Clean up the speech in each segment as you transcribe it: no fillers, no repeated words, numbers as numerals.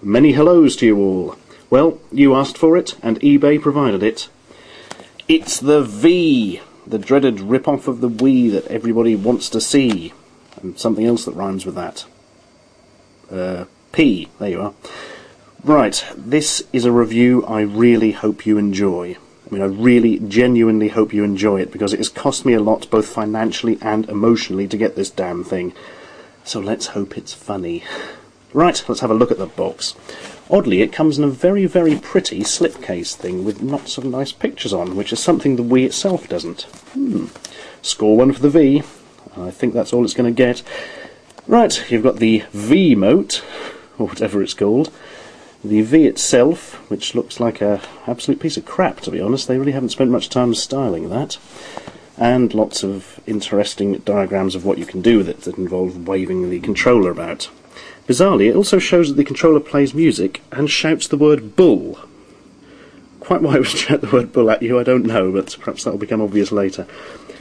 Many hellos to you all. Well, you asked for it, and eBay provided it. It's the V, the dreaded rip-off of the Wii that everybody wants to see. And something else that rhymes with that. P, there you are. Right, this is a review I really hope you enjoy. I mean, I really, genuinely hope you enjoy it, because it has cost me a lot, both financially and emotionally, to get this damn thing. So let's hope it's funny. Right, let's have a look at the box. Oddly, it comes in a very, very pretty slipcase thing with lots of nice pictures on, which is something the Wii itself doesn't. Score one for the V. I think that's all it's going to get. Right, you've got the V-mote, or whatever it's called. The V itself, which looks like a absolute piece of crap, to be honest. They really haven't spent much time styling that. And lots of interesting diagrams of what you can do with it that involve waving the controller about. Bizarrely, it also shows that the controller plays music and shouts the word bull. Quite why it would shout the word bull at you, I don't know, but perhaps that will become obvious later.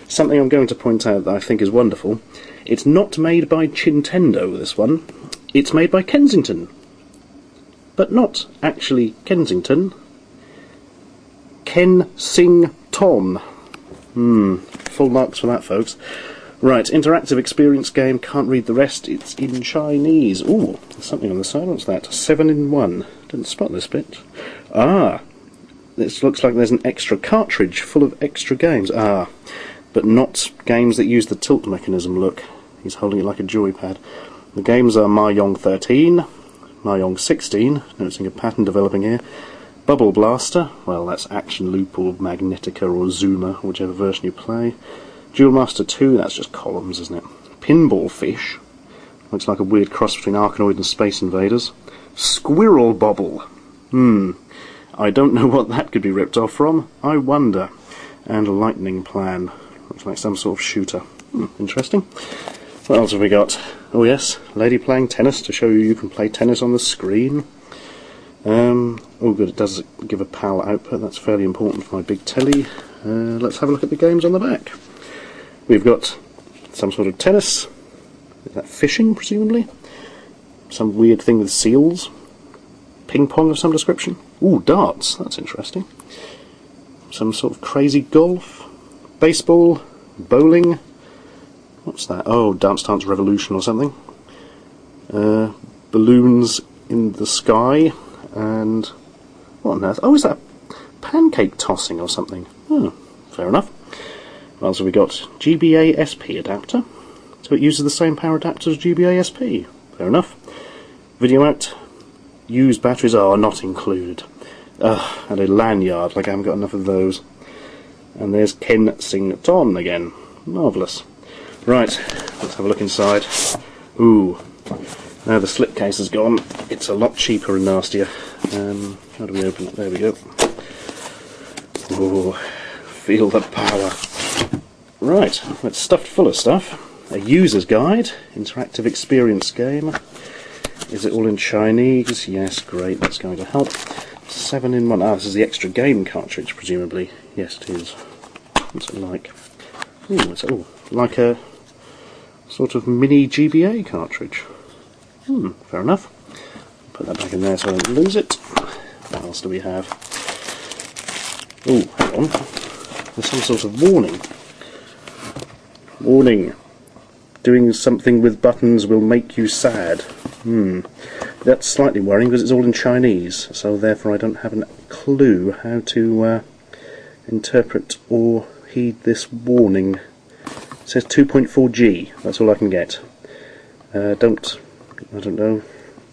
Something I'm going to point out that I think is wonderful. It's not made by Chintendo, this one. It's made by KenSingTon. But not actually KenSingTon. KenSingTon. Full marks for that, folks. Right, interactive experience game, can't read the rest, it's in Chinese. Ooh, there's something on the side, what's that? 7-in-1. Didn't spot this bit. Ah, this looks like there's an extra cartridge full of extra games. Ah, but not games that use the tilt mechanism, look. He's holding it like a joypad. The games are Mahjong 13, Mahjong 16, noticing a pattern developing here. Bubble Blaster, well that's Action Loop or Magnetica or Zuma, whichever version you play. Duel Master 2, that's just columns, isn't it? Pinball Fish, looks like a weird cross between Arkanoid and Space Invaders. Squirrel Bobble, I don't know what that could be ripped off from, I wonder. And Lightning Plan, looks like some sort of shooter. Interesting. What else have we got? Oh yes, lady playing tennis, to show you can play tennis on the screen. Oh good, it does give a PAL output, that's fairly important for my big telly. Let's have a look at the games on the back. We've got some sort of tennis. Is that fishing, presumably? Some weird thing with seals. Ping pong of some description. Ooh, darts, that's interesting. Some sort of crazy golf. Baseball. Bowling. What's that? Oh, Dance Dance Revolution or something. Balloons in the sky. And what on earth? Oh, is that pancake tossing or something? Oh, fair enough. What else have we got? GBA SP adapter. So it uses the same power adapter as GBA SP. Fair enough. Video out. Used batteries are not included. And a lanyard, like I haven't got enough of those. And there's KenSingTon again. Marvellous. Right, let's have a look inside. Ooh, now the slipcase is gone. It's a lot cheaper and nastier. How do we open it? There we go. Ooh, feel the power. Right, it's stuffed full of stuff. A user's guide, interactive experience game. Is it all in Chinese? Yes, great, that's going to help. 7-in-1. Ah, this is the extra game cartridge, presumably. Yes, it is. What's it like? Ooh, it's like a sort of mini GBA cartridge. Fair enough. Put that back in there so I don't lose it. What else do we have? Ooh, hang on. There's some sort of warning. Warning. Doing something with buttons will make you sad. That's slightly worrying because it's all in Chinese, so therefore I don't have a clue how to interpret or heed this warning. It says 2.4G, that's all I can get. I don't know,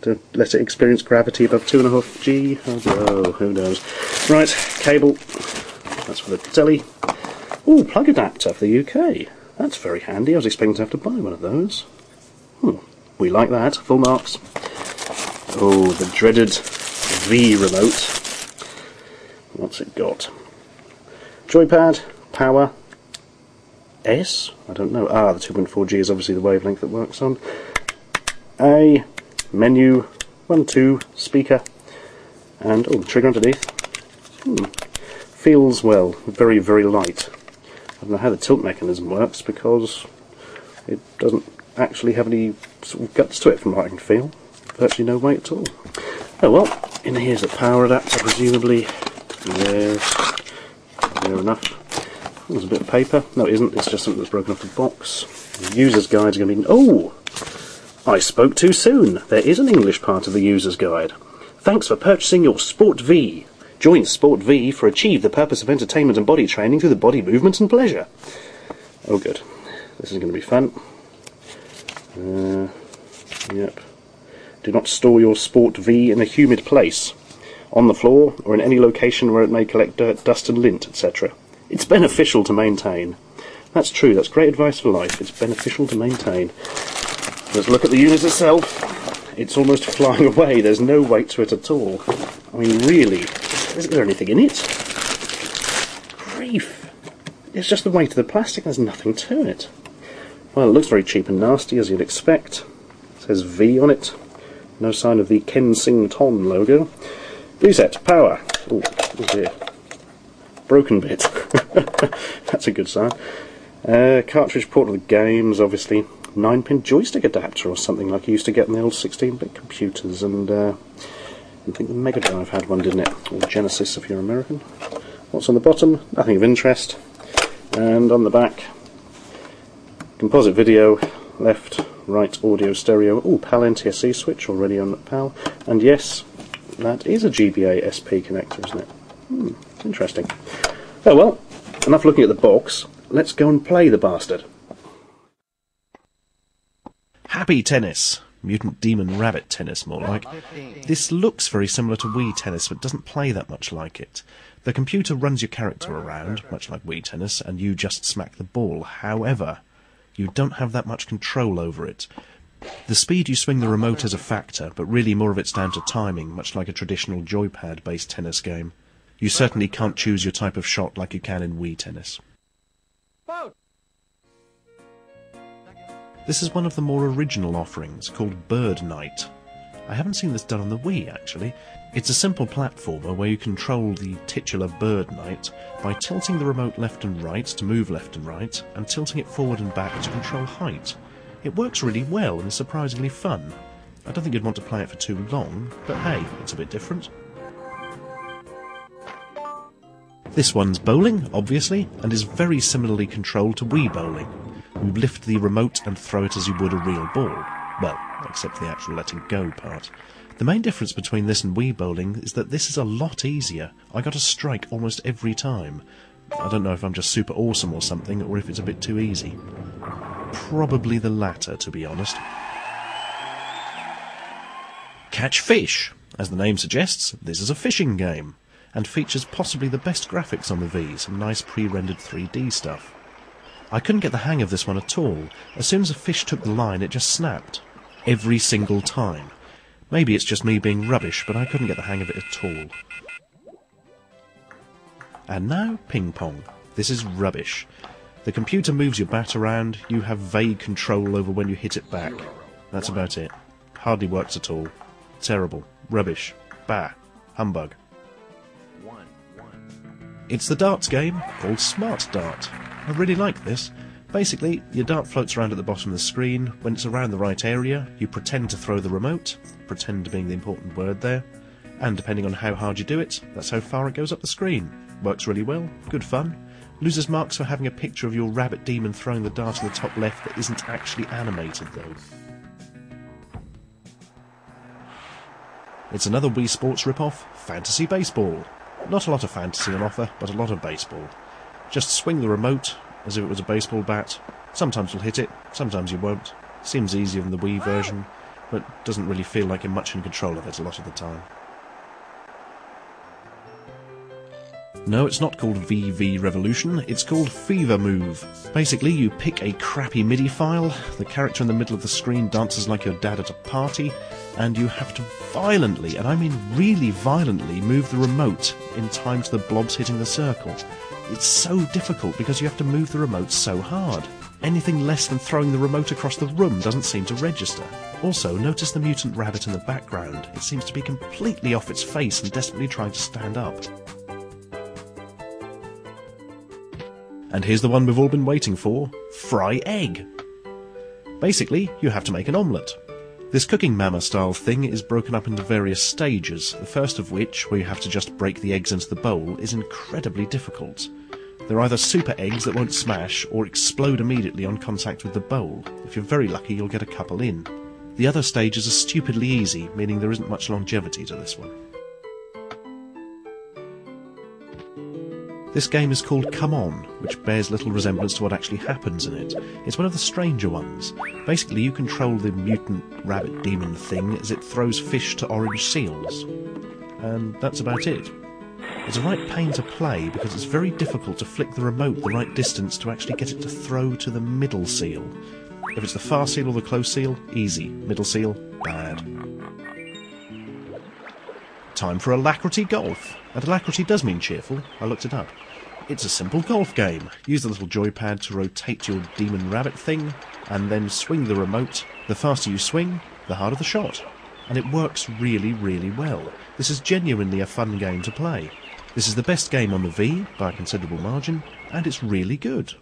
don't let it experience gravity above 2.5G. Oh, who knows. Right, cable, that's for the telly. Ooh, plug adapter for the UK. That's very handy, I was expecting to have to buy one of those. We like that, full marks. Oh, the dreaded V remote. What's it got? Joypad, power, S? I don't know. Ah, the 2.4G is obviously the wavelength that works on. A menu, 1, 2, speaker, and oh, the trigger underneath. Feels, well, very, very light. I don't know how the tilt mechanism works because it doesn't actually have any sort of guts to it from what I can feel. Virtually no weight at all. Oh well, in here's a power adapter, presumably. Yes, near enough. There's a bit of paper. No, it isn't. It's just something that's broken off the box. The user's guide's going to be... Oh! I spoke too soon. There is an English part of the user's guide. Thanks for purchasing your Sport V. Join Sport V for achieve the purpose of entertainment and body training through the body movements and pleasure. Oh good. This is going to be fun. Yep. Do not store your Sport V in a humid place, on the floor, or in any location where it may collect dirt, dust and lint, etc. It's beneficial to maintain. That's true, that's great advice for life. It's beneficial to maintain. Let's look at the unit itself. It's almost flying away. There's no weight to it at all. I mean, really, is there anything in it? Grief! It's just the weight of the plastic, there's nothing to it. Well, it looks very cheap and nasty, as you'd expect. It says V on it. No sign of the KenSingTon logo. Reset, power. Oh dear. Broken bit. That's a good sign. Cartridge port of the games, obviously. 9-pin joystick adapter or something like you used to get in the old 16-bit computers, and I think the Mega Drive had one, didn't it? Or Genesis if you're American. What's on the bottom? Nothing of interest. And on the back, composite video, left, right, audio, stereo. Oh, PAL NTSC switch already on PAL. And yes, that is a GBA SP connector, isn't it? Interesting. Oh well, enough looking at the box. Let's go and play the bastard. Happy Tennis. Mutant Demon Rabbit Tennis, more like. This looks very similar to Wii Tennis, but doesn't play that much like it. The computer runs your character around, much like Wii Tennis, and you just smack the ball. However, you don't have that much control over it. The speed you swing the remote is a factor, but really more of it's down to timing, much like a traditional joypad-based tennis game. You certainly can't choose your type of shot like you can in Wii Tennis. This is one of the more original offerings, called Bird Night. I haven't seen this done on the Wii, actually. It's a simple platformer where you control the titular Bird Knight by tilting the remote left and right to move left and right, and tilting it forward and back to control height. It works really well and is surprisingly fun. I don't think you'd want to play it for too long, but hey, it's a bit different. This one's bowling, obviously, and is very similarly controlled to Wii Bowling. You lift the remote and throw it as you would a real ball. Well, except for the actual letting go part. The main difference between this and Wii Bowling is that this is a lot easier. I got a strike almost every time. I don't know if I'm just super awesome or something, or if it's a bit too easy. Probably the latter, to be honest. Catch Fish! As the name suggests, this is a fishing game, and features possibly the best graphics on the V, some nice pre-rendered 3D stuff. I couldn't get the hang of this one at all. As soon as a fish took the line, it just snapped. Every single time. Maybe it's just me being rubbish, but I couldn't get the hang of it at all. And now, ping pong. This is rubbish. The computer moves your bat around, you have vague control over when you hit it back. That's about it. Hardly works at all. Terrible. Rubbish. Bah. Humbug. It's the darts game, called Smart Dart. I really like this. Basically, your dart floats around at the bottom of the screen. When it's around the right area, you pretend to throw the remote, pretend being the important word there, and depending on how hard you do it, that's how far it goes up the screen. Works really well, good fun. Loses marks for having a picture of your rabbit demon throwing the dart in the top left that isn't actually animated, though. It's another Wii Sports rip-off, Fantasy Baseball. Not a lot of fantasy on offer, but a lot of baseball. Just swing the remote as if it was a baseball bat. Sometimes you'll hit it, sometimes you won't. Seems easier than the Wii version, but doesn't really feel like you're much in control of it a lot of the time. No, it's not called VV Revolution, it's called Fever Move. Basically, you pick a crappy MIDI file, the character in the middle of the screen dances like your dad at a party, and you have to violently, and I mean really violently, move the remote in time to the blobs hitting the circle. It's so difficult because you have to move the remote so hard. Anything less than throwing the remote across the room doesn't seem to register. Also, notice the mutant rabbit in the background. It seems to be completely off its face and desperately trying to stand up. And here's the one we've all been waiting for, Fry Egg. Basically, you have to make an omelette. This Cooking Mama style thing is broken up into various stages, the first of which, where you have to just break the eggs into the bowl, is incredibly difficult. They're either super eggs that won't smash, or explode immediately on contact with the bowl. If you're very lucky, you'll get a couple in. The other stages are stupidly easy, meaning there isn't much longevity to this one. This game is called Come On, which bears little resemblance to what actually happens in it. It's one of the stranger ones. Basically, you control the mutant rabbit demon thing as it throws fish to orange seals. And that's about it. It's a right pain to play because it's very difficult to flick the remote the right distance to actually get it to throw to the middle seal. If it's the far seal or the close seal, easy. Middle seal, bad. Time for Alacrity Golf. And Alacrity does mean cheerful, I looked it up. It's a simple golf game. Use the little joypad to rotate your demon rabbit thing, and then swing the remote. The faster you swing, the harder the shot. And it works really, really well. This is genuinely a fun game to play. This is the best game on the Wii, by a considerable margin, and it's really good.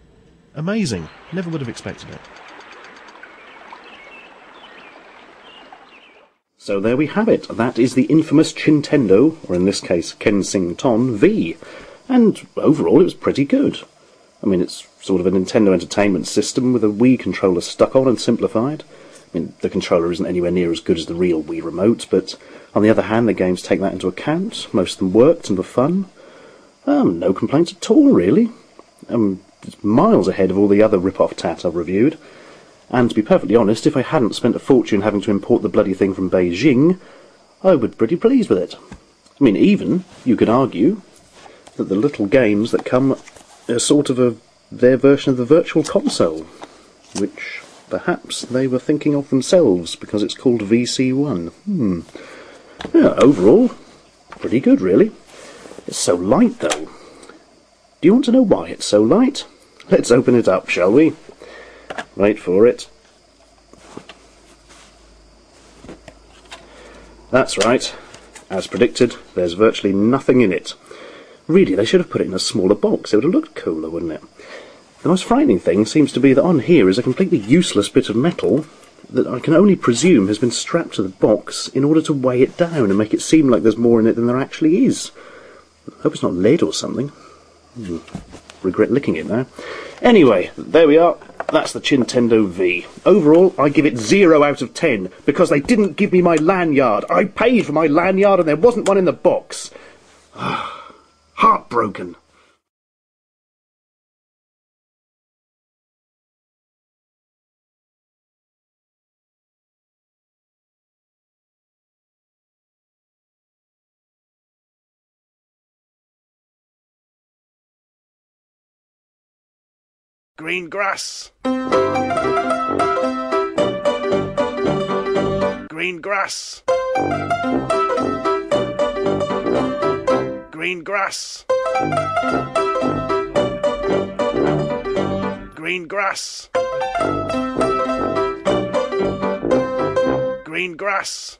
Amazing. Never would have expected it. So there we have it. That is the infamous Chintendo, or in this case KenSingTon, V. And overall it was pretty good. I mean, it's sort of a Nintendo Entertainment System with a Wii controller stuck on and simplified. I mean, the controller isn't anywhere near as good as the real Wii remote, but on the other hand, the games take that into account. Most of them worked and were fun. No complaints at all, really. It's miles ahead of all the other rip-off tat I've reviewed. And to be perfectly honest, if I hadn't spent a fortune having to import the bloody thing from Beijing, I would be pretty pleased with it. I mean, even, you could argue, that the little games that come are sort of their version of the Virtual Console, which perhaps they were thinking of themselves because it's called VC1. Yeah, overall, pretty good, really. It's so light, though. Do you want to know why it's so light? Let's open it up, shall we? Wait for it. That's right. As predicted, there's virtually nothing in it. Really, they should have put it in a smaller box. It would have looked cooler, wouldn't it? The most frightening thing seems to be that on here is a completely useless bit of metal that I can only presume has been strapped to the box in order to weigh it down and make it seem like there's more in it than there actually is. I hope it's not lead or something. Regret licking it now. Anyway, there we are. That's the Chintendo V. Overall, I give it 0 out of 10 because they didn't give me my lanyard. I paid for my lanyard and there wasn't one in the box. Heartbroken. Green grass. Green grass. Green grass. Green grass. Green grass.